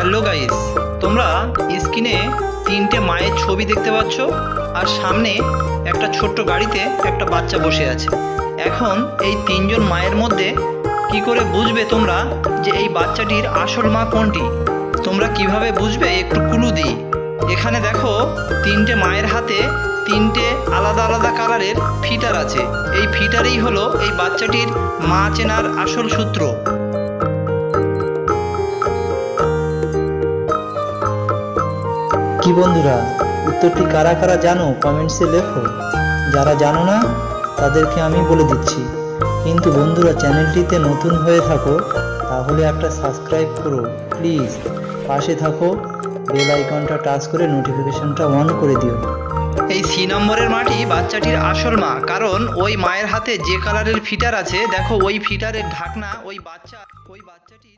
Hello guys, তোমরা স্ক্রিনে তিনটে মায়ের ছবি দেখতে পাচ্ছ আর সামনে একটা ছোট্ট গাড়িতে একটা বাচ্চা বসে আছে। এখন এই তিনজন মায়ের মধ্যে কি করে বুঝবে তোমরা যে এই বাচ্চাটির আসল মা কোনটি? তোমরা কিভাবে বুঝবে একটু ক্লু দিই। এখানে দেখো তিনটে মায়ের হাতে তিনটে আলাদা আলাদা কালারের ফিটার আছে। এই ফিটারই হলো এই বাচ্চাটির মা চেনার আসল সূত্র। কি বন্ধুরা, উত্তরটি কারা কারা জানো কমেন্টসে লেখো। যারা জানো না তাদেরকে আমি বলে দিচ্ছি। কিন্তু বন্ধুরা, চ্যানেলটিতে নতুন হয়ে থাকো তাহলে একটা সাবস্ক্রাইব করো প্লিজ। পাশে থাকো, বেল আইকনটা টাচ করে নোটিফিকেশনটা অন করে দিও। এই সি নম্বরের মাটি বাচ্চাটির আসল মা, কারণ ওই মায়ের হাতে যে কালারের ফিটার আছে দেখো, ওই ফিটারের ঢাকনা ওই বাচ্চাটির